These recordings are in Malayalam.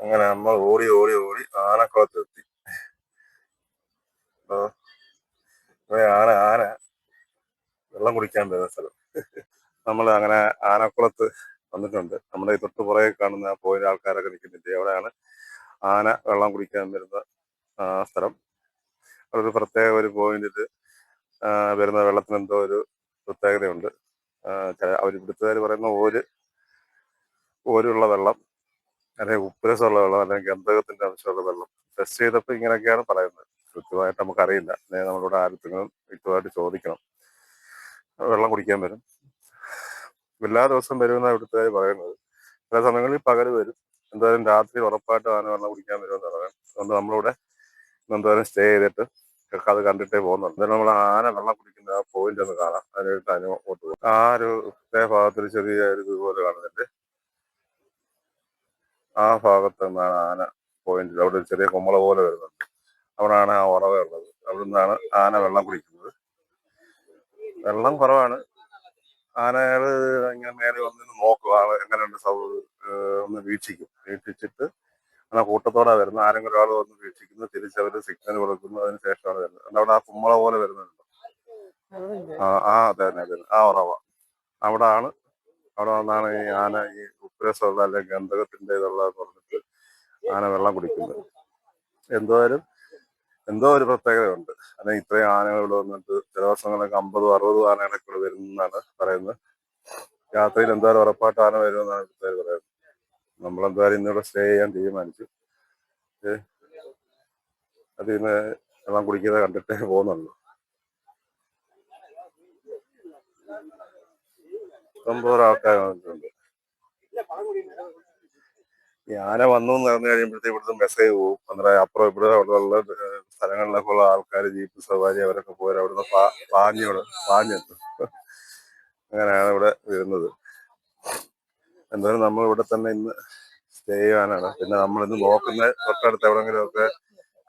അങ്ങനെ നമ്മൾ ഓടി ഓടി ഓടി ആനക്കുളത്തെത്തി. ആന ആന വെള്ളം കുടിക്കാൻ വരുന്ന സ്ഥലം. നമ്മൾ അങ്ങനെ ആനക്കുളത്ത് വന്നിട്ടുണ്ട്. നമ്മുടെ ഈ തൊട്ട് പുറകെ കാണുന്ന പോയിന്റ് ആൾക്കാരൊക്കെ നിൽക്കുന്നുണ്ട്. അവിടെയാണ് ആന വെള്ളം കുടിക്കാൻ വരുന്ന സ്ഥലം. ഒരു പ്രത്യേക ഒരു പോയിന്റിൽ വരുന്ന വെള്ളത്തിന് എന്തോ ഒരു പ്രത്യേകതയുണ്ട്. അവർ ഇവിടുത്തുകാർ പറയുന്ന ഓരുള്ള വെള്ളം, അല്ലെങ്കിൽ ഉപ്പുരസമുള്ള വെള്ളം, അല്ലെങ്കിൽ ഗന്ധകത്തിന്റെ അംശമുള്ള വെള്ളം. ടെസ്റ്റ് ചെയ്തപ്പോൾ ഇങ്ങനെയൊക്കെയാണ് പറയുന്നത്. കൃത്യമായിട്ട് നമുക്കറിയില്ല. നമ്മളിവിടെ ആരെങ്കിലും വ്യക്തമായിട്ട് ചോദിക്കണം. വെള്ളം കുടിക്കാൻ വരും. എല്ലാ ദിവസവും വരുമെന്നാണ് ഇവിടുത്തുകാർ പറയുന്നത്. ചില സമയങ്ങളിൽ പകൽ വരും. എന്തായാലും രാത്രി ഉറപ്പായിട്ട് ആന വെള്ളം കുടിക്കാൻ വരുമെന്ന് പറയാം. അതുകൊണ്ട് നമ്മളിവിടെ എന്തായാലും സ്റ്റേ ചെയ്തിട്ട് അത് കണ്ടിട്ടേ പോകുന്നുണ്ട്. എന്തായാലും നമ്മൾ ആന വെള്ളം കുടിക്കുന്ന ആ പോയിന്റ് ഒന്ന് കാണാം. അതിനായിട്ട് അങ്ങോട്ട് പോകും. ആ ഒരു പ്രത്യേക ഭാഗത്തിൽ ചെറിയ ഒരു ഇതുപോലെ കാണുന്നുണ്ട്. ആ ഭാഗത്ത് നിന്നാണ് ആന പോയിന്റിൽ അവിടെ ഒരു ചെറിയ കുമ്മള പോലെ വരുന്നുണ്ട്. അവിടെയാണ് ആ ഉറവ ഉള്ളത്. അവിടെ നിന്നാണ് ആന വെള്ളം കുടിക്കുന്നത്. വെള്ളം കുറവാണ്. ആനകള് ഇങ്ങനെ മേലെ വന്നിട്ട് നോക്കും ആള് എങ്ങനെയുണ്ട് ഒന്ന് വീക്ഷിച്ചിട്ട് ആ കൂട്ടത്തോടെ വരുന്നത്. ആരെങ്കിലും ഒരാൾ വന്ന് വീക്ഷിക്കുന്നു, തിരിച്ചവര് സിഗ്നൽ കൊടുക്കുന്നു. അതിന് ശേഷമാണ് വരുന്നത്. അവിടെ ആ കുമ്മള പോലെ വരുന്നുണ്ട്. അതെ അതെ, ആ ഉറവ അവിടെ വന്നാണ് ഈ ആന ഈ ഉപ്പുരസമുള്ള അല്ലെങ്കിൽ ഗന്ധകത്തിന്റെ ഇതുള്ള പറഞ്ഞിട്ട് ആന വെള്ളം കുടിക്കുന്നത്. എന്തോ ഒരു പ്രത്യേകതയുണ്ട്. അല്ലെങ്കിൽ ഇത്രയും ആനകൾ ഇവിടെ വന്നിട്ട് ചില ദിവസങ്ങളൊക്കെ 50-60 ആനകളൊക്കെ ഇവിടെ വരുമെന്നാണ് പറയുന്നത്. രാത്രിയിൽ എന്തായാലും ഉറപ്പായിട്ട് ആന വരുമെന്നാണ് പറയുന്നത്. നമ്മളെന്തായാലും ഇന്നിവിടെ സ്റ്റേ ചെയ്യാൻ തീരുമാനിച്ചു. അതിന് വെള്ളം കുടിക്കുന്നത് കണ്ടിട്ടേ പോകുന്നുള്ളൂ. ഇഷ്ടംപോലെ ആൾക്കാർ വന്നിട്ടുണ്ട്. ഈ ആന വന്നു എന്ന് പറഞ്ഞു കഴിയുമ്പോഴത്തേക്ക് ഇവിടുത്തെ മെസ്സേജ് പോകും. അന്നേരം അപ്പുറം ഇവിടെ ഉള്ള സ്ഥലങ്ങളിലൊക്കെ ഉള്ള ആൾക്കാർ ജീപ്പ് സവാരി അവരൊക്കെ പോയി അവിടുന്ന് പാഞ്ഞെത്തും. അങ്ങനെയാണ് ഇവിടെ വരുന്നത്. എന്തായാലും നമ്മൾ ഇവിടെ തന്നെ ഇന്ന് സ്റ്റേ ചെയ്യാനാണ്. പിന്നെ നമ്മൾ ഇന്ന് നോക്കുന്ന തൊട്ടടുത്ത് എവിടെങ്കിലും ഒക്കെ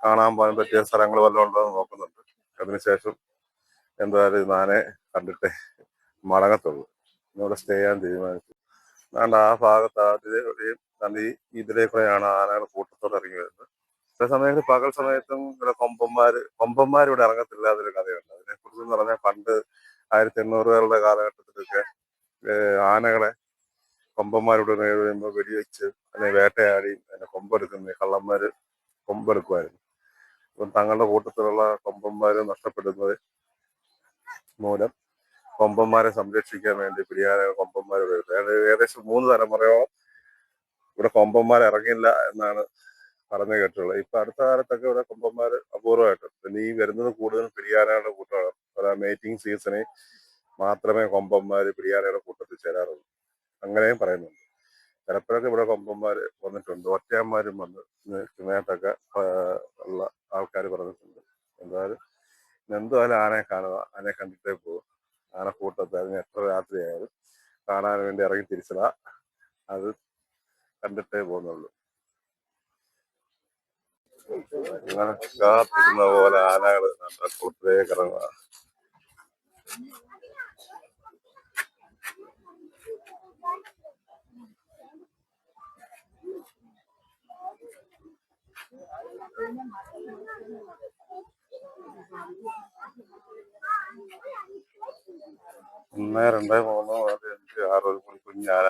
കാണാൻ പോകാൻ പറ്റിയ സ്ഥലങ്ങൾ വല്ലതും ഉണ്ടോ എന്ന് നോക്കുന്നുണ്ട്. അതിനുശേഷം എന്തായാലും ഇത് ആനയെ കണ്ടിട്ടേ മടങ്ങത്തുള്ളൂ. ഇന്നിവിടെ സ്റ്റേ ചെയ്യാൻ തീരുമാനിച്ചു. അതുകൊണ്ട് ആ ഭാഗത്ത് ഇതിലേക്കൂടെയാണ് ആനകൾ കൂട്ടത്തോടെ ഇറങ്ങി വരുന്നത്. ചില സമയത്ത് പകൽ സമയത്തും ഇവിടെ കൊമ്പന്മാർ ഇവിടെ ഇറങ്ങത്തില്ല. അതൊരു കഥയുണ്ട്. അതിനെക്കുറിച്ച് പറഞ്ഞാൽ പണ്ട് 1800-കളുടെ കാലഘട്ടത്തിലൊക്കെ ആനകളെ കൊമ്പന്മാരോട് കഴിയുമ്പോൾ വെടിവെച്ച് അല്ലെങ്കിൽ വേട്ടയാടി അതിനെ കൊമ്പെടുക്കുന്ന കള്ളന്മാര് കൊമ്പെടുക്കുമായിരുന്നു. അപ്പം തങ്ങളുടെ കൂട്ടത്തിലുള്ള കൊമ്പന്മാര് നഷ്ടപ്പെടുന്നത് മൂലം കൊമ്പന്മാരെ സംരക്ഷിക്കാൻ വേണ്ടി പിടിയാനകൾ കൊമ്പന്മാർ വരുന്നത്. ഏകദേശം 3 തലമുറയോളം ഇവിടെ കൊമ്പന്മാർ ഇറങ്ങില്ല എന്നാണ് പറഞ്ഞു കേട്ടുള്ളത്. ഇപ്പൊ അടുത്ത കാലത്തൊക്കെ ഇവിടെ കൊമ്പന്മാര് അപൂർവമായിട്ട്. പിന്നെ ഈ വരുന്നത് കൂടുതലും പിടിയാനകളുടെ കൂട്ടമാണ്. മേറ്റിംഗ് സീസണിൽ മാത്രമേ കൊമ്പന്മാര് പിടിയാനയുടെ കൂട്ടത്തിൽ ചേരാറുള്ളൂ. അങ്ങനെയും പറയുന്നുണ്ട്. ചിലപ്പോഴൊക്കെ ഇവിടെ കൊമ്പന്മാര് വന്നിട്ടുണ്ട്. ഒറ്റയന്മാരും വന്ന് ഇതായിട്ടൊക്കെ ഉള്ള ആൾക്കാർ പറഞ്ഞിട്ടുണ്ട്. എന്തായാലും ആനയെ കാണുക, ആനയെ കണ്ടിട്ടേ പോകും. ആനക്കൂട്ടത്തെ അതിന് എത്ര രാത്രിയായാലും കാണാൻ വേണ്ടി ഇറങ്ങി തിരിച്ചതാ. അത് കണ്ടിട്ടേ പോകുന്നുള്ളൂ. അങ്ങനെ കാത്തിരുന്ന പോലെ ആനകള് കൂട്ടിലേക്ക് ഇറങ്ങുക. ഒന്ന്, രണ്ട്, മൂന്ന്, നാല്, അഞ്ച്, ആറ്, ഒരു കുഞ്ഞാന.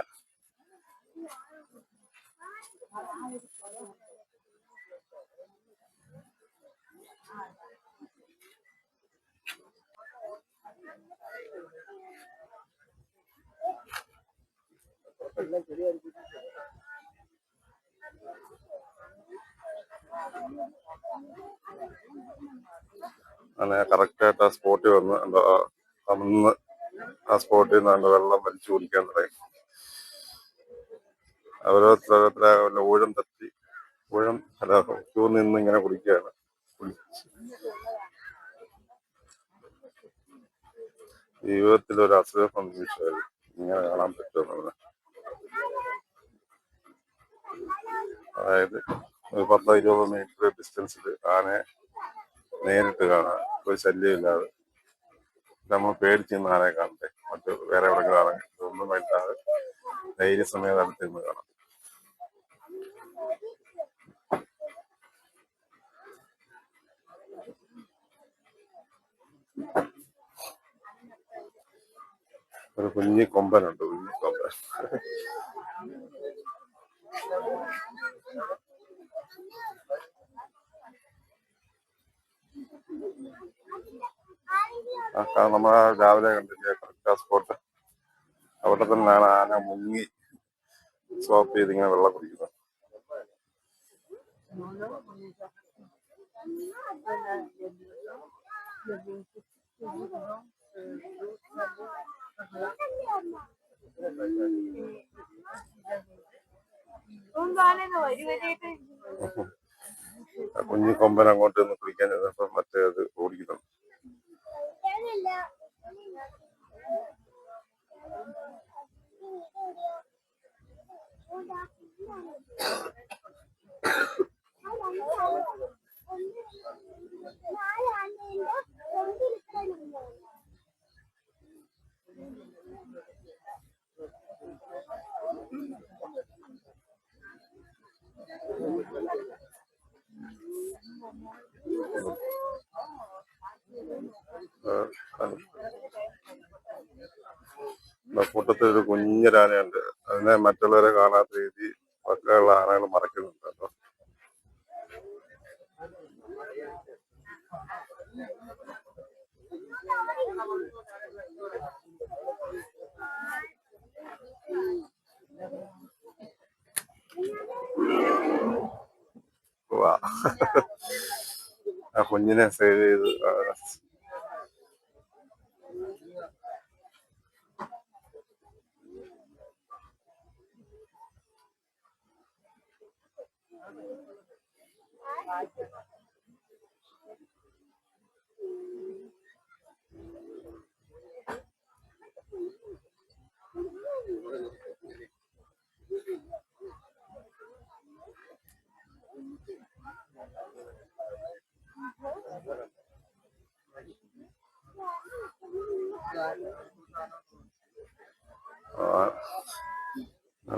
അങ്ങനെ കറക്റ്റായിട്ട് ആ സ്പോട്ടിൽ വന്ന് അന്ന് ആ സ്പോട്ടിൽ നിന്ന് വെള്ളം വലിച്ചു കുടിക്കാൻ തുടങ്ങി. ഓരോരുത്തരുടെ ഊഴം തട്ടി ക്യൂ നിന്ന് ഇങ്ങനെ കുടിക്കുകയാണ്. ജീവിതത്തിൽ ഒരു അസുഖം നിമിഷമായിരുന്നു ഇങ്ങനെ കാണാൻ പറ്റുമെന്നുള്ളത്. അതായത് ഒരു 10-20 മീറ്റർ ഡിസ്റ്റൻസിൽ ആനയെ നേരിട്ട് കാണാൻ ഒരു ശല്യമില്ലാതെ. നമ്മൾ പേടിച്ചിരുന്ന ആനയെ കാണട്ടെ, മറ്റ് വേറെ എവിടെയെങ്കിലും ആണെങ്കിൽ ഒന്നും വേണ്ടാതെ ധൈര്യസമയം അടുത്തിരുന്ന് കാണാം. ഒരു കുഞ്ഞി കൊമ്പനുണ്ട്, കുഞ്ഞി കൊമ്പൻ. നമ്മൾ രാവിലെ കണ്ടില്ലേ കറക്റ്റാ സ്പോട്ട്, അവിടെ തന്നെയാണ് ആന മുങ്ങി സ്റ്റോപ്പ് ചെയ്ത് ഇങ്ങനെ വെള്ളം കുടിക്കുന്നത്. കുഞ്ഞി കൊമ്പൻ അങ്ങോട്ട് നിന്ന് കുളിക്കാൻ ചെന്നപ്പോ മറ്റേ അത് ഓടിക്കുന്നു. കൂട്ടത്തിൽ ഒരു കുഞ്ഞൊരാനയുണ്ട്. അതിനെ മറ്റുള്ളവരെ കാണാത്ത രീതി ബാക്കിയുള്ള ആനകൾ മറക്കുന്നുണ്ട് കേട്ടോ. ആ കുഞ്ഞിനെ സേവ് ചെയ്ത്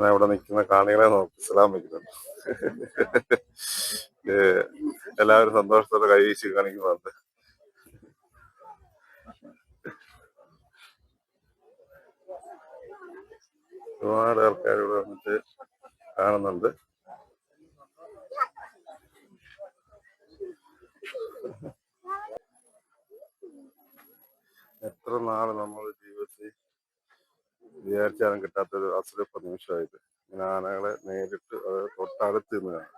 അവിടെ നിൽക്കുന്ന കാണികളെ നോക്കി സലാം വയ്ക്കുന്നുണ്ട്. എല്ലാവരും സന്തോഷത്തോടെ കൈ വീശി കാണിക്കുന്നുണ്ട്. ഒരുപാട് ആൾക്കാർ ഇവിടെ വന്നിട്ട് കാണുന്നുണ്ട്. എത്ര നാള് നമ്മൾ ജീവിതത്തിൽ വിചാരിച്ചാലും കിട്ടാത്തൊരു അസുലഭ നിമിഷമായത്. ഇങ്ങനെ ആനകളെ നേരിട്ട് തൊട്ടടുത്ത് നിന്ന് കാണാം.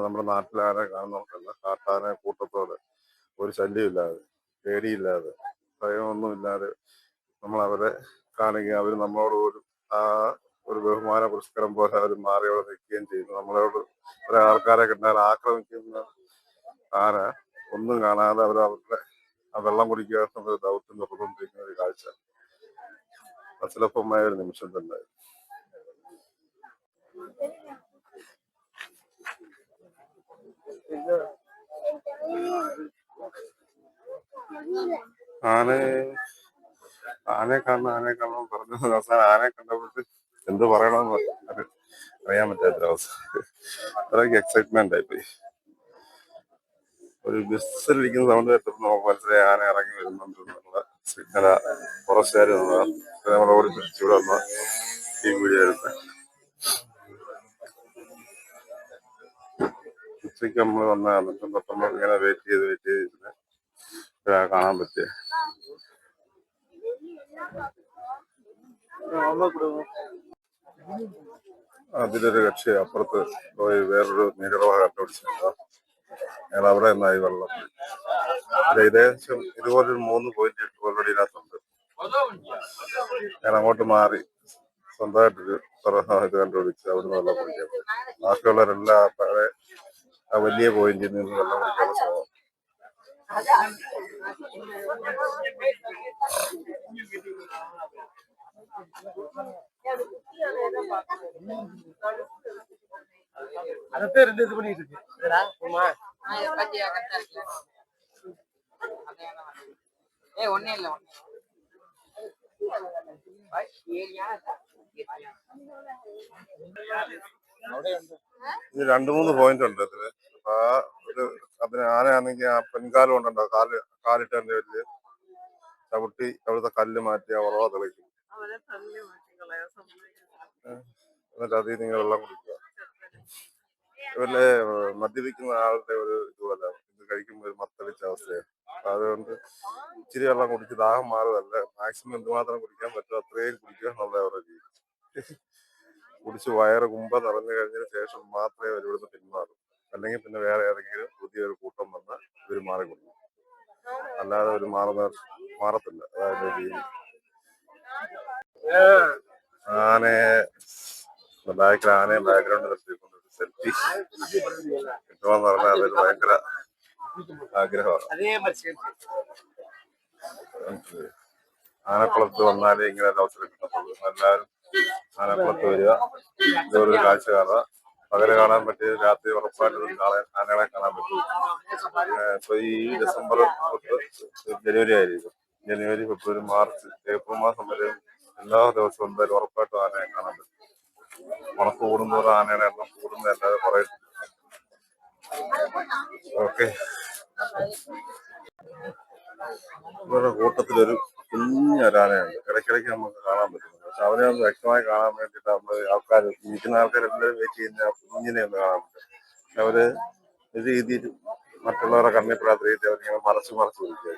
നമ്മുടെ നാട്ടിലെ ആന കാണുന്നവർക്കല്ല, കാട്ടാന കൂട്ടത്തോടെ ഒരു ശല്യമില്ലാതെ, പേടിയില്ലാതെ, ഭയമൊന്നുമില്ലാതെ നമ്മൾ അവരെ കാണുകയും അവർ നമ്മളോട് പോലും ആ ഒരു ബഹുമാന പുരസ്കാരം പോലെ അവർ മാറി അവിടെ നിൽക്കുകയും ചെയ്യുന്നു. നമ്മളോട് കുറെ ആൾക്കാരെ കണ്ടാൽ ആക്രമിക്കുന്ന ആന ഒന്നും കാണാതെ അവരവരുടെ ആ വെള്ളം കുടിക്കുക എന്നുള്ള ദൗത്യം തുറന്നുകൊണ്ടിരിക്കുന്ന ഒരു കാഴ്ച അസുലഭമായ ഒരു നിമിഷം തന്നെ. ആനയെ കാണണം പറഞ്ഞു അവസാനം ആനയെ കണ്ടപ്പോൾ എന്ത് പറയണമെന്ന് അറിയാൻ പറ്റാത്ത അവസ്ഥ. അത്രയ്ക്ക് എക്സൈറ്റ്മെന്റ് ആയിപ്പോയി. ഒരു ബസ്സിലിരിക്കുന്ന സൗണ്ട് കേട്ടപ്പോൾ നമുക്ക് മനസ്സിലായി ആന ഇറങ്ങി വരുന്നുണ്ടെന്നുള്ള സിഗ്നല ഫോറസ്റ്റുകാർ നമ്മൾ ഓടി പിടിച്ചിവിടെ വന്ന ഈ വീഡിയോ. ഉച്ചയ്ക്ക് നമ്മൾ വന്നതാണ്. നമ്മൾ ഇങ്ങനെ വെയിറ്റ് ചെയ്ത് കാണാൻ പറ്റിയ അതിലൊരു കക്ഷി അപ്പുറത്ത് പോയി വേറൊരു നീരളവ കണ്ടുപിടിച്ചിട്ടുണ്ടോ. ഞങ്ങൾ അവിടെ നിന്നായി വെള്ളം. ഏകദേശം ഇതുപോലൊരു 3 പോയിന്റ് ഓൾറെഡി ഇതിനകത്തുണ്ട്. ഞാൻ അങ്ങോട്ട് മാറി സ്വന്തമായിട്ടൊരു ഇത് കണ്ടുപിടിച്ച് അവിടുന്ന് വെള്ളം കുടിക്കാൻ. ബാക്കിയുള്ളവരെല്ലാം ആ വലിയ പോയിന്റിൽ നിന്ന് വെള്ളം കുടിക്കാനുള്ള ശ്രമം. அடுத்து 2 இது பண்ணிட்டு இருக்கு. ஒன்னே இல்ல ഇത് 2-3 പോയിന്റ് ഉണ്ട് ഇതില്. ആ ഒരു അതിന് ആനയാണെങ്കിൽ ആ പെൺകാലം കൊണ്ടുണ്ടോ കാലിട്ടതിന്റെ പേരില് ചവിട്ടി അവിടുത്തെ കല്ല് മാറ്റി ആ ഉറവ തെളിക്കും. എന്നിട്ട് അതിൽ നിങ്ങൾ വെള്ളം കുടിക്കുക. ഇവരിലെ മദ്യപിക്കുന്ന ആളുടെ ഒരു ഇതുപോലെ ഇത് കഴിക്കുമ്പോൾ ഒരു മത്തളിച്ച അവസ്ഥയാണ്. അപ്പൊ അതുകൊണ്ട് ഇച്ചിരി വെള്ളം കുടിച്ച് ദാഹം മാറുമല്ല, മാക്സിമം എന്തുമാത്രം കുടിക്കാൻ പറ്റുമോ അത്രയും കുടിക്കുക എന്നുള്ള അവരുടെ രീതി. കുടിച്ച് വയറ് കുമ്പ നിറഞ്ഞു കഴിഞ്ഞതിന് ശേഷം മാത്രമേ അവർ ഇവിടുന്ന് പിന്മാറും. അല്ലെങ്കിൽ പിന്നെ വേറെ ഏതെങ്കിലും പുതിയൊരു കൂട്ടം വന്ന് ഇവർ മാറിക്കൊടുക്കും. അല്ലാതെ ഒരു മാറത്തില്ല. അതായത് രീതി. ആനയെ ബാക്ക്ഗ്രൗണ്ട് നിർത്തിക്കൊണ്ട് സെൽഫി കിട്ടുമെന്ന് പറഞ്ഞാൽ അതൊരു ഭയങ്കര ആഗ്രഹമാണ്. ആനക്കുളത്ത് വന്നാലേ ഇങ്ങനെ ഒരു അവസരം കിട്ടത്തുള്ളൂ. എല്ലാവരും ആനക്കുളത്ത് വരിക, ഇതൊരു കാഴ്ച കാണുക. പകല് കാണാൻ പറ്റിയത് രാത്രി ഉറപ്പായിട്ടും ആനകളെ കാണാൻ പറ്റും. ഇപ്പൊ ഈ ഡിസംബർ തൊട്ട് ജനുവരി ആയിരിക്കും. ജനുവരി, ഫെബ്രുവരി, മാർച്ച്, ഏപ്രിൽ മാസം വരെ എല്ലാ ദിവസവും എന്തായാലും ഉറപ്പായിട്ടും ആനയെ കാണാൻ പറ്റും. ഉണക്ക് കൂടുന്നതോറും ആനയുടെ എണ്ണം കൂടുന്നതല്ലാതെ കുറേ. ഓക്കെ, ഇവരുടെ കൂട്ടത്തിലൊരു കുഞ്ഞൊരാനയുണ്ട്. ഇടയ്ക്കിടയ്ക്ക് നമുക്ക് കാണാൻ പറ്റും. പക്ഷെ അവനെ ഒന്ന് വ്യക്തമായി കാണാൻ വേണ്ടിയിട്ട് നമ്മൾ ഇരിക്കുന്ന ആൾക്കാരെല്ലാവരും വെയിറ്റ് ചെയ്യുന്ന കുഞ്ഞിനെ ഒന്ന് കാണാൻ പറ്റും. പക്ഷെ അവര് ഒരു രീതിയിൽ മറ്റുള്ളവരെ കണ്ണിപ്പെടാത്ത രീതിയിൽ അവരിങ്ങനെ മറച്ചു വിളിക്കുക.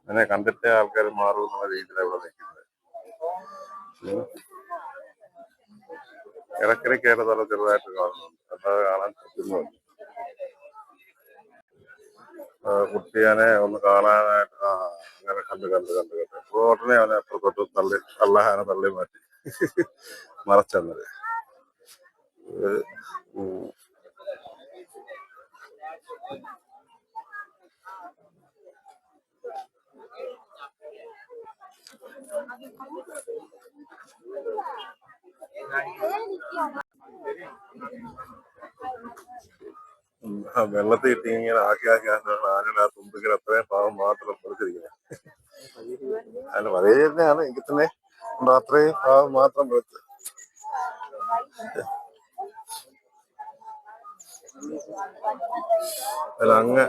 അതിനെ കണ്ടിട്ടേ ആൾക്കാർ മാറും എന്നുള്ള രീതിയിലാണ് ഇവിടെ നിൽക്കുന്നത്. ഇടയ്ക്കിടയ്ക്കായിട്ട് നല്ല ചെറുതായിട്ട് കാണുന്നുണ്ട്, അല്ലാതെ കാണാൻ പറ്റുന്നുണ്ട്. കുട്ടിയാനെ ഒന്ന് കാണാനായിട്ട് അങ്ങനെ കണ്ട് ഉടനെ അവനെ അപ്പുറത്തോട്ട് തള്ളഹാന തള്ളി മാറ്റി മറച്ചെന്നത്. വെള്ളത്തിൽ ഇട്ട് ഇങ്ങനെ ആക്കി ആനയുടെ ആ തുമ്പിക്കൽ അത്രയും ഭാഗം മാത്രം വെളുത്തിരിക്കുന്നത്. അതിന് അതേ തന്നെയാണ് എങ്കിൽ തന്നെ അത്രയും ഭാഗം മാത്രം വെളുത്ത്. അല്ല, അങ്ങേ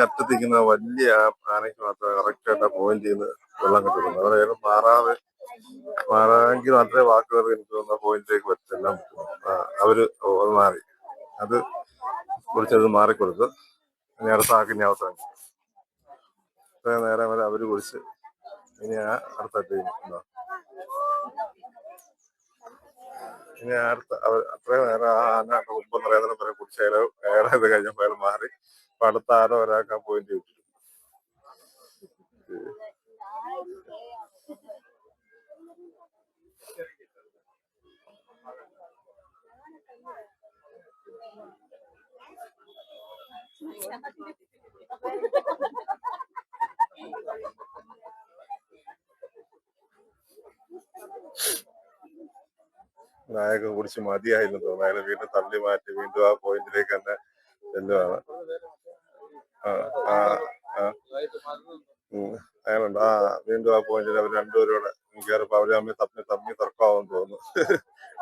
അറ്റത്തിരിക്കുന്ന വലിയ ആനയ്ക്ക് മാത്രമേ കറക്റ്റായിട്ട് പോയിന്റ് ചെയ്ത് വെള്ളം കിട്ടുന്നുള്ളൂ. അവിടെ മാറാമെങ്കിൽ മാത്രമേ വാക്കുകൾ എനിക്ക് തോന്നുന്ന പോയിന്റിലേക്ക് എല്ലാം പറ്റും. അവര് മാറി അത് കുറിച്ചത് മാറിക്കൊടുത്ത് ഇനി അടുത്ത ആക്കിനി അവസാനം ഇത്രയും നേരം വരെ അവര് കുറിച്ച് ഇനി അടുത്ത ടീം ഇനി അത്രയും നേരം ആ ആന കുടുംബം നിറയാതെ വരെ കുറിച്ച് അയാളെ ഇത് കഴിഞ്ഞപ്പോൾ അയാൾ മാറി. അപ്പൊ അടുത്ത ആരോ ഒരാൾക്ക് പോയിന്റ് കിട്ടി. നായക കുടിച്ച് മതിയായിരുന്നു തോന്നുന്നു. അയാൾ വീണ്ടും തള്ളി മാറ്റി വീണ്ടും ആ പോയിന്റിലേക്ക് തന്നെ ചെല്ലുവാണ്. അയാളുണ്ട് വീണ്ടും ആ പോയിന്റിൽ അവർ രണ്ടുപേരോടെ കയറിപ്പോ അവര് തമ്മി തർക്കമാവും തോന്നുന്നു.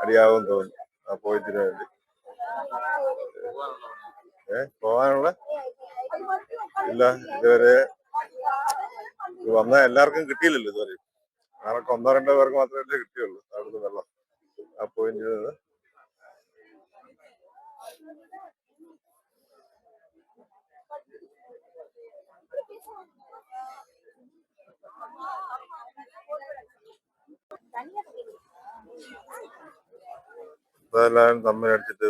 അടിയാവും തോന്നുന്നു ആ പോയിന്റിന് വേണ്ടി. പോവാനുള്ള ഇല്ല, ഇതുവരെ വന്ന എല്ലാവർക്കും കിട്ടിയില്ലല്ലോ ഇതുവരെ. ആർക്ക് 1-2 പേർക്ക് മാത്രമേ കിട്ടിയുള്ളൂ അവിടുന്ന് വെള്ളം ആ പോയിന്റിൽ നിന്ന്. അതെല്ലാവരും തമ്മിലടിച്ചിട്ട്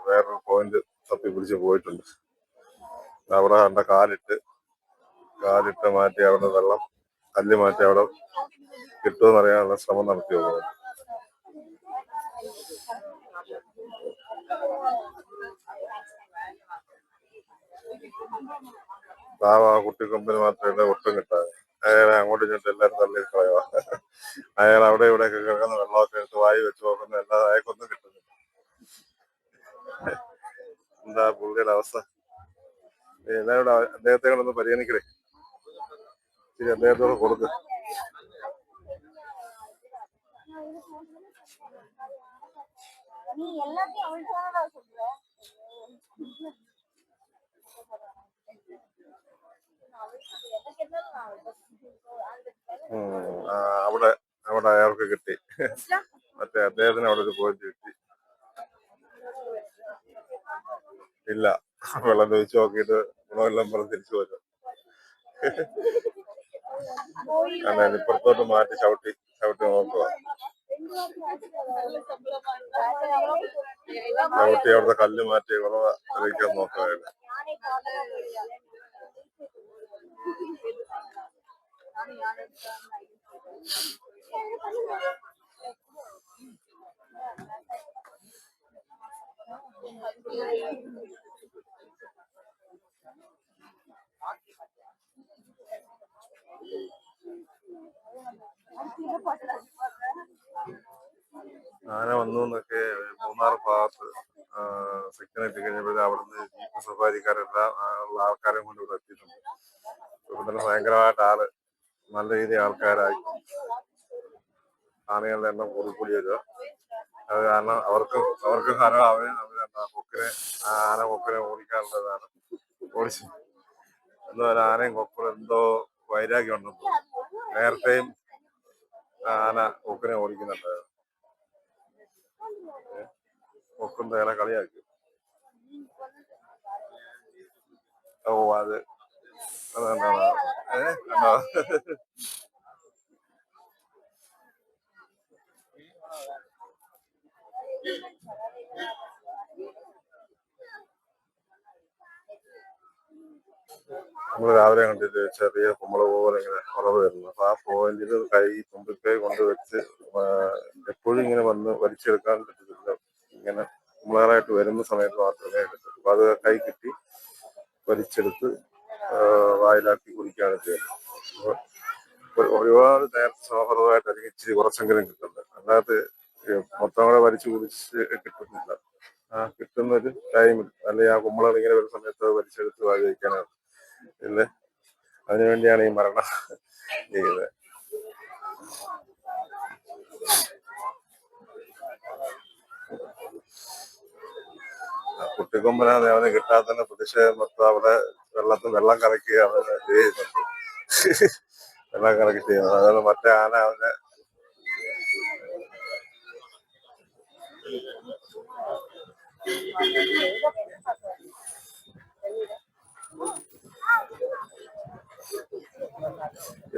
വേറൊരു പോയിന്റ് തപ്പി പിടിച്ച് പോയിട്ടുണ്ട്. അവിടെ കണ്ട കാലിട്ട് മാറ്റി അവിടെ വെള്ളം കല്ല് മാറ്റി അവിടെ കിട്ടുമെന്നറിയാനുള്ള ശ്രമം നടത്തി പോകുന്നു. ആ കുട്ടിക്കൊമ്പിന് മാത്രമേ ഒട്ടും കിട്ടാതെ അയാളെ അങ്ങോട്ടും ഇങ്ങോട്ടും എല്ലാവരും തള്ളി കളയുക. അയാൾ അവിടെ ഇവിടെയൊക്കെ കിടക്കുന്ന വെള്ളമൊക്കെ എടുത്ത് വായി വെച്ച് നോക്കുന്ന അല്ലാതെ അയാൾക്കൊന്നും കിട്ടുന്നില്ല. എന്താ പുള്ളിയുടെ അവസ്ഥ? എല്ലാവരും അദ്ദേഹത്തെ കൊണ്ടൊന്ന് പരിഗണിക്കണേ. ശരി, അദ്ദേഹത്തോട് കൊടുക്ക്. അവിടെ അവിടെ അയാൾക്ക് കിട്ടി. മറ്റേ അദ്ദേഹത്തിന് അവിടെ ഒരു പോയിന്റ് കിട്ടി. ഇല്ല, വെള്ളം ചോദിച്ചു നോക്കിയിട്ട് ഗുണമെല്ലാം പറഞ്ഞ് തിരിച്ചു വരും. കാരണം ഇപ്പുറത്തോട്ട് മാറ്റി ചവിട്ടി നോക്കുക. ചവിട്ടി അവിടുത്തെ കല്ല് മാറ്റി ഗുണവ അറിയിക്കാൻ നോക്കുകയായിരുന്നു. ആന വന്നു എന്നൊക്കെ മൂന്നാർ ഭാഗത്ത് സെക്ഷൻ എത്തി കഴിഞ്ഞപ്പോഴേ അവിടുന്ന് ജീപ്പ് സഫാരിക്കാരെല്ലാം ഉള്ള ആൾക്കാരെ കൊണ്ട് ഇവിടെ എത്തിയിട്ടുണ്ട്. ഇവിടെ തന്നെ ഭയങ്കരമായിട്ട് നല്ല രീതിയിൽ ആൾക്കാരായി. ആനകളുടെ എണ്ണം കൂടി വരിക. അത് കാരണം അവർക്ക് കാരണം ആന കൊക്കിനെ ഓടിക്കാനുള്ളതാണ്. ഓടിച്ചു എന്തോ ആനയും കൊക്കിനും എന്തോ വൈരാഗ്യം ഉണ്ടെന്ന്. നേരത്തെയും ആന കൊക്കിനെ ഓടിക്കുന്നുണ്ടായിരുന്നു. കൊക്കും തേനെ കളിയാക്കി. ഓ അത് കണ്ടോ? നമ്മള് രാവിലെ കണ്ടിട്ട് ചെറിയ കുമ്പള പോലെ ഇങ്ങനെ കുറവ് വരുന്നു. അപ്പൊ ആ പോയിന്റിൽ തുമ്പിക്കൈ കൊണ്ട് വെച്ച് എപ്പോഴും ഇങ്ങനെ വന്ന് വലിച്ചെടുക്കാൻ പറ്റത്തില്ല. ഇങ്ങനെ കുമ്പളാറായിട്ട് വരുന്ന സമയത്ത് മാത്രമേ എടുക്കൂ. അപ്പൊ അത് കൈ കിട്ടി വലിച്ചെടുത്ത് വായിലാക്കി കുടിക്കുകയാണ് ചെയ്യുന്നത്. ഒരുപാട് നേരത്തെ സൗഹൃദമായിട്ട് അല്ലെങ്കിൽ ഇച്ചിരി കുറച്ചെങ്കിലും കിട്ടുന്നുണ്ട്. അല്ലാതെ മൊത്തം കൂടെ വലിച്ചു കുടിച്ച് കിട്ടുന്നില്ല. കിട്ടുന്ന ഒരു ടൈമിൽ അല്ലെങ്കിൽ ആ കുമ്പളകൾ ഇങ്ങനെ വരുന്ന സമയത്ത് വലിച്ചെടുത്ത് വായി വയ്ക്കാനാണ്. പിന്നെ അതിനുവേണ്ടിയാണ് ഈ മരണം ചെയ്യുന്നത്. കുട്ടിക്കൊമ്പനാണ് അവന് കിട്ടാത്തതിന്റെ പ്രതിഷേധം മൊത്തം അവിടെ വെള്ളം കലക്കുകയാണ് ചെയ്യുന്നുണ്ട്. വെള്ളം കലക്കി ചെയ്യുന്നത്. അതായത് മറ്റേ ആന അവനെ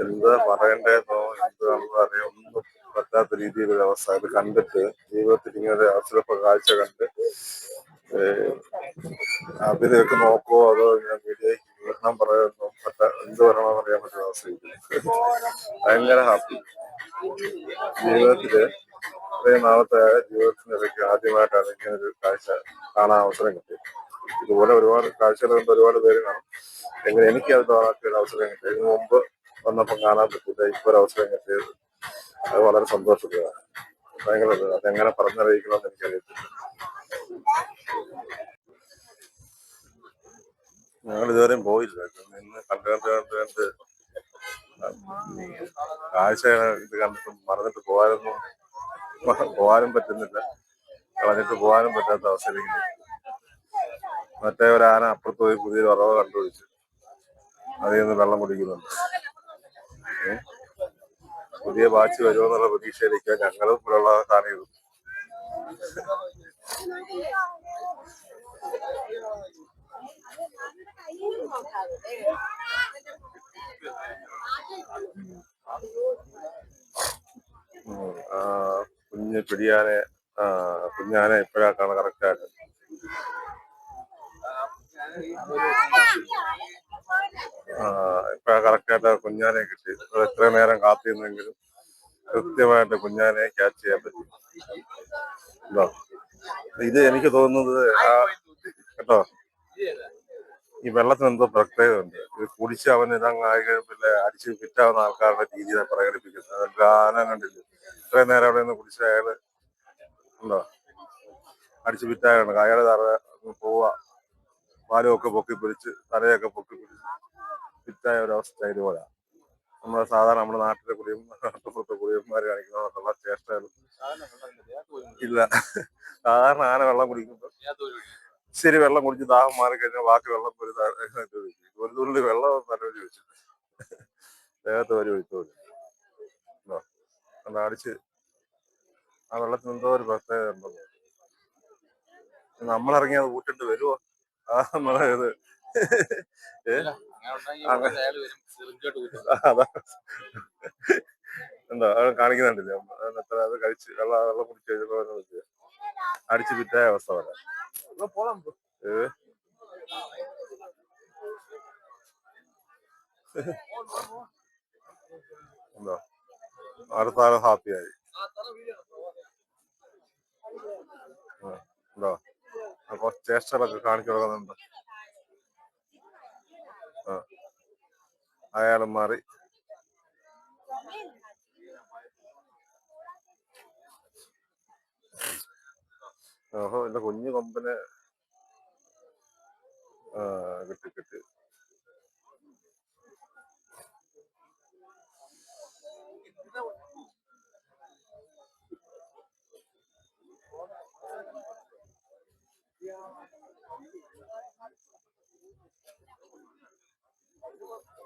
എന്താ പറയണ്ടേന്നോ എന്താണെന്ന് അറിയാം ഒന്നും പറ്റാത്ത രീതിയിലൊരു അവസ്ഥ. ഇത് കണ്ടിട്ട് ജീവിതത്തിൽ ഇങ്ങനെ അവസരപ്പ കാഴ്ച കണ്ട് അതിലേക്ക് നോക്കുവോ അതോ ഞാൻ വീഡിയോയ്ക്ക് വിവരണം പറയുന്നോ എന്ത് പറയണമെന്ന് അറിയാൻ പറ്റുന്ന അവസ്ഥ. ഭയങ്കര ഹാപ്പി. ജീവിതത്തില് ഇത്രയും നാളത്തെ ജീവിതത്തിനിടയ്ക്ക് ആദ്യമായിട്ടാണ് ഇങ്ങനെ ഒരു കാഴ്ച കാണാൻ അവസരം കിട്ടിയത്. ഇതുപോലെ ഒരുപാട് കാഴ്ചകൾ കണ്ട് ഒരുപാട് പേര് കാണും. എങ്ങനെ എനിക്ക് അത് കാണാത്ത ഒരു അവസരം കിട്ടിയത്. ഇതിനു മുമ്പ് വന്നപ്പോൾ കാണാൻ പറ്റില്ല. ഇപ്പൊ ഒരു അവസരം കിട്ടിയത് അത് വളരെ സന്തോഷത്തിലാണ്. ഭയങ്കര അതെങ്ങനെ പറഞ്ഞറിയിക്കണമെന്ന് എനിക്കറിയത്തില്ല. ഞങ്ങൾ ഇതുവരെയും പോയില്ല. നിന്ന് കണ്ട് കാഴ്ച ഇത് കണ്ടിട്ട് മറന്നിട്ട് പോകാനും പറ്റുന്നില്ല. കളഞ്ഞിട്ട് പോകാനും പറ്റാത്ത അവസരമില്ല. മറ്റേ ഒരു ആന അപ്പുറത്ത് പോയി പുതിയൊരു ഉറവ കണ്ടുപിടിച്ചു. അതിൽ നിന്ന് വെള്ളം കുടിക്കുന്നുണ്ട്. പുതിയ ബാച്ച് വരുമെന്നുള്ള പ്രതീക്ഷയിലേക്ക് ഞങ്ങളും ഇവിടെയുള്ള കാണികളും. കുഞ്ഞാനെ ഇപ്പോഴാക്കാണ് കറക്റ്റായിട്ട് കുഞ്ഞാനെ കിട്ടി. എത്ര നേരം കാത്തിരുന്നെങ്കിലും കൃത്യമായിട്ട് കുഞ്ഞാനെ ക്യാച്ച് ചെയ്യാൻ പറ്റും. ഇത് എനിക്ക് തോന്നുന്നത് കേട്ടോ, ഈ വെള്ളത്തിന് എന്തോ പ്രത്യേകതയുണ്ട്. ഇത് കുടിച്ച് അവൻ ഇതങ്ങായി പിന്നെ അടിച്ച് ഫിറ്റാവുന്ന ആൾക്കാരുടെ രീതിയെ പ്രകടിപ്പിക്കുന്നത്. ആന കണ്ടില്ല ഇത്രയും നേരം അവിടെ നിന്ന് കുടിച്ച അയാള് ഉണ്ടോ അടിച്ച് ഫിറ്റായാണ്. അയാള് പോവുക പാലുമൊക്കെ പൊക്കി പിടിച്ച് തലയൊക്കെ പൊക്കി പിടിച്ച് ഫിറ്റായ ഒരവസ്ഥ ഇതുപോലെ. നമ്മുടെ സാധാരണ നമ്മുടെ നാട്ടിലെ കുടിയന്മാർ കാണിക്കുന്നവർക്കുള്ള ചേഷ്ടകൾ ഇല്ല. സാധാരണ ആന വെള്ളം കുടിക്കുമ്പോൾ ശരി വെള്ളം കുടിച്ച് ദാഹം മാറി കഴിഞ്ഞാൽ ബാക്കി വെള്ളം ഒരു തുള്ളി വെള്ളം തലവരി വെച്ചു ദേഹത്ത് വരി ഒഴിച്ചോളൂ അടിച്ച് ആ വെള്ളത്തിന് എന്തോ ഒരു പ്രത്യേകത ഉണ്ടെന്ന് നമ്മളിറങ്ങി അത് കൂട്ടിട്ട് വരുമോ ആ നമ്മളെ ഇത് അതാ എന്താ കാണിക്കുന്നുണ്ടല്ലേ അത് കഴിച്ച് വെള്ളം കുടിച്ച് കഴിഞ്ഞപ്പോ അടിച്ച് വിറ്റായ അവസ്ഥ പറയാം എന്താ അടുത്താള് ഹാപ്പിയായി എന്താ കുറച്ച് ചേഷ്ടകളൊക്കെ കാണിച്ചു കൊടുക്കുന്നുണ്ട് അയാളും മാറി ഓഹോ എന്റെ കുഞ്ഞു കൊമ്പന് കിട്ടി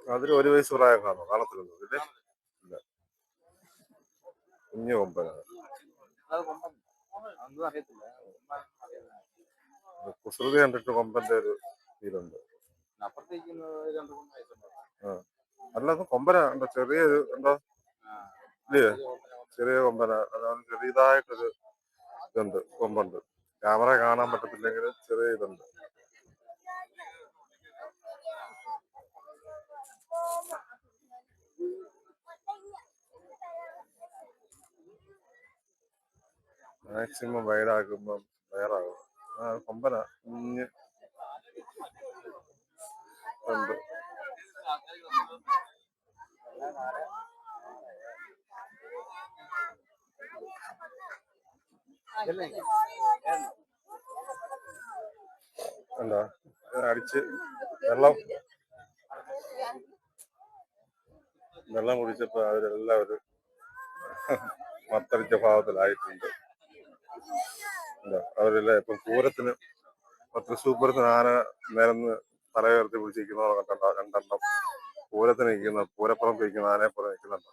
അതിന് 1 വയസ്സ് പ്രായം കാണും കാണത്തില്ലല്ലോ ഇല്ലേ ഇല്ല കുഞ്ഞു കൊമ്പനാണ് കുസൃതി കണ്ടിട്ട് കൊമ്പന്റെ ഒരു ഫീലുണ്ട് അല്ലാതെ കൊമ്പന ഉണ്ടോ ചെറിയൊരു ഉണ്ടോ ഇല്ലേ ചെറിയ കൊമ്പന അതാണ് ചെറിയതായിട്ടൊരു ഇതുണ്ട് കൊമ്പുണ്ട് ക്യാമറ കാണാൻ പറ്റത്തില്ലെങ്കിൽ ചെറിയ ഇതുണ്ട് മാക്സിമം വൈഡാക്കുമ്പം വയറാകും കൊമ്പന കുഞ്ഞ് ഉണ്ട് എന്താ അടിച്ച് വെള്ളം കുടിച്ചപ്പോ അവരെല്ലാവരും മത്തടിച്ച ഭാവത്തിലായിട്ടുണ്ട് അവരെല്ലാം ഇപ്പം പൂരത്തിന് തൃശ്ശൂർ പൂരത്തിന് ആന നിരന്ന് തലയുയർത്തി പിടിച്ചിരിക്കുന്നവരെ കണ്ടോ രണ്ടെണ്ണം പൂരത്തിന് നിൽക്കുന്ന പൂരപ്പുറം നിൽക്കുന്ന ആനയെപ്പുറം നിൽക്കുന്നുണ്ടോ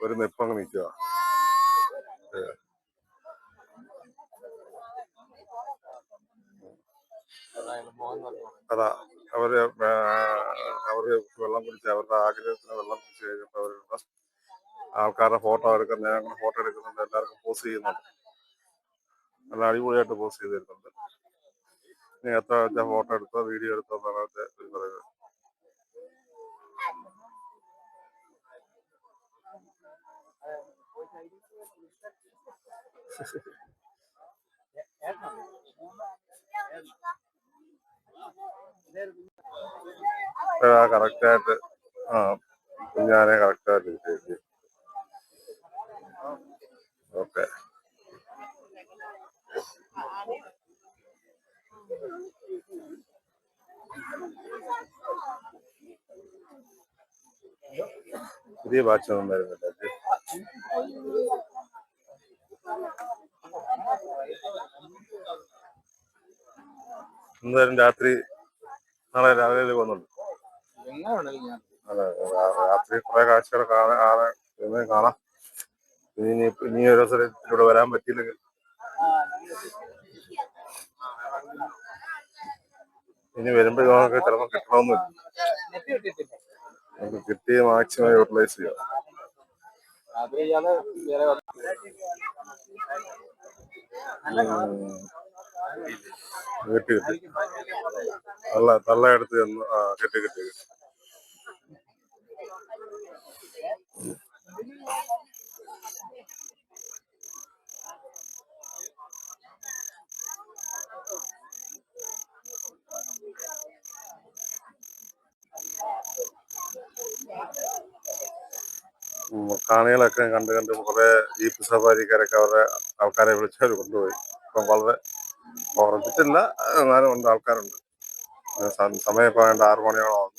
ഒരു നിപ്പങ്ങ് നിൽക്കുക അതാ അവര് വെള്ളം കുടിച്ച് അവരുടെ ആഗ്രഹത്തിന് വെള്ളം കുടിച്ച് കഴിഞ്ഞിട്ട് അവരുടെ ആൾക്കാരുടെ ഫോട്ടോ എടുക്കുന്ന അങ്ങനെ ഫോട്ടോ എടുക്കുന്നുണ്ട് എല്ലാവർക്കും പോസ്റ്റ് ചെയ്യുന്നുണ്ട് നല്ല അടിപൊളിയായിട്ട് പോസ്റ്റ് ചെയ്തിരുന്നുണ്ട് ഇനി എത്ര വെച്ചാൽ ഫോട്ടോ എടുത്തോ വീഡിയോ എടുത്തോ എന്നാണ് പറയുന്നത് കറക്റ്റായിട്ട് കുഞ്ഞാനെ കറക്റ്റായിട്ട് കിട്ടി ഓക്കെ പുതിയ ബാച്ചൊന്നും വരുന്നില്ല എന്തായാലും രാത്രി നാളെ രാവിലെ പോകുന്നുണ്ട് അതെ രാത്രി കുറെ കാഴ്ചകൾ കാണാം ഇനി ഒരു ദിവസം ഇവിടെ വരാൻ പറ്റിയില്ലെങ്കിൽ ഇനി വരുമ്പോ നമുക്ക് ചിലപ്പോൾ കിട്ടണമെന്നില്ല നമുക്ക് കിട്ടിയ മാക്സിമം യൂട്ടിലൈസ് ചെയ്യാം കിട്ടി തള്ള എടുത്ത് ചെന്ന് കിട്ടി കാണികളൊക്കെ കണ്ട് കുറെ ജീപ്പ് സഫാരിക്കാരൊക്കെ അവരുടെ ആൾക്കാരെ വിളിച്ചവർ കൊണ്ടുപോയി ഇപ്പം വളരെ കുറച്ചിട്ടില്ല എന്നാലും ഉണ്ട് ആൾക്കാരുണ്ട് സമയം ഇപ്പൊ വേണ്ട 6 മണിയോളം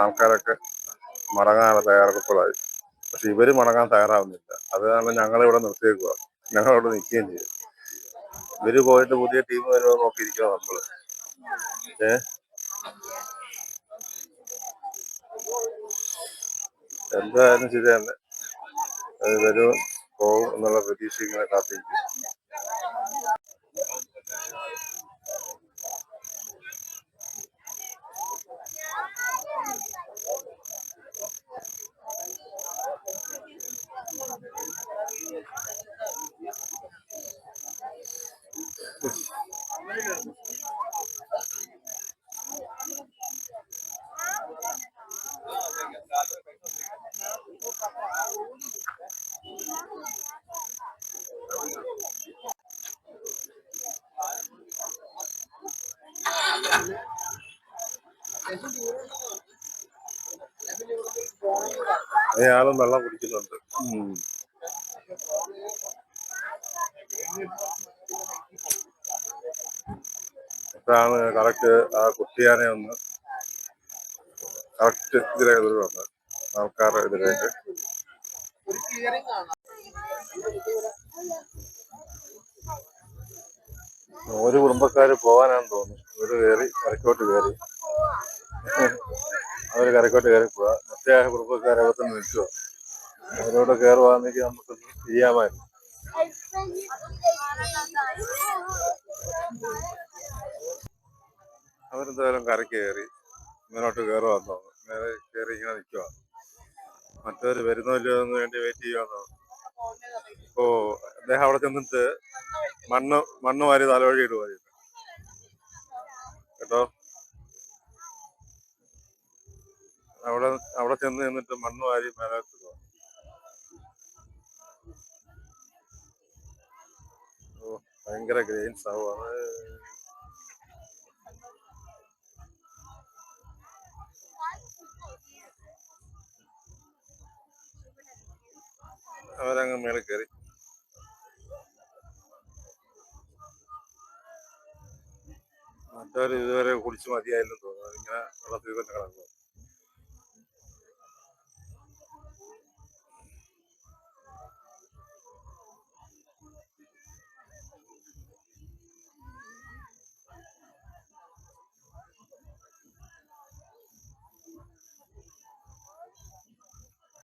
ആൾക്കാരൊക്കെ മടങ്ങാനുള്ള തയ്യാറെടുപ്പുകളായി പക്ഷെ ഇവര് മടങ്ങാൻ തയ്യാറാവുന്നില്ല. അത് കാരണം ഞങ്ങളിവിടെ നിർത്തിയേക്കുക. ഞങ്ങളവിടെ നിൽക്കുകയും ചെയ്യും. ഇവര് പോയിട്ട് പുതിയ ടീം വരുമോ നോക്കിയിരിക്കുക നമ്മള്. ഏഹ് എന്തായാലും ശരി തന്നെ. അത് വരും പോകും എന്നുള്ള പ്രതീക്ഷ ഇങ്ങനെ കാത്തിരിക്കും. അയാളും വെള്ളം കുടിക്കുന്നുണ്ട്. ഇപ്പോഴാണ് കറക്റ്റ് ആ കുട്ടിയാനെ ഒന്ന് കറക്റ്റ് ഇതിലേക്ക് വന്നത്, ആൾക്കാരുടെ ഇതിലേക്ക്. ഒരു കുടുംബക്കാര് പോകാനാന്ന് തോന്നുന്നു. ഇവര് കയറി കരക്കോട്ട് കയറി. അവര് കരക്കോട്ട് കയറി പോവാ. മറ്റേ കുടുംബക്കാരകത്തുനിന്ന് നിൽക്കുക. അവരോട് കയറുവാന്നെങ്കിൽ നമുക്കൊന്ന് ചെയ്യാമായിരുന്നു. അവരെന്തായാലും കരക്ക് കയറി ഇങ്ങോട്ട് കയറുവാന്ന് തോന്നുന്നു. നേരെ കയറി ഇങ്ങനെ നിൽക്കുക. മറ്റവര് വരുന്നില്ലെന്ന് വേണ്ടി വെയിറ്റ് ചെയ്യുവാന്ന് തോന്നുന്നു. ഓ, അദ്ദേഹം അവിടെ ചെന്നിട്ട് മണ്ണ് വാരി തലവഴി ഇടുക കേട്ടോ. അവിടെ ചെന്ന് നിന്നിട്ട് മണ്ണ് വാരി മേലോട്ടിടുക. ഓ, ഭയങ്കര ഗ്രെയിൻസ് ആവും. അവരങ്ങ് മേളിൽ കയറി. മറ്റവർ ഇതുവരെ കുടിച്ച് മതിയായില്ലെന്ന് തോന്നുന്നു. ഇങ്ങനെ വെള്ളത്തിൽ തന്നെ കിടക്കുക.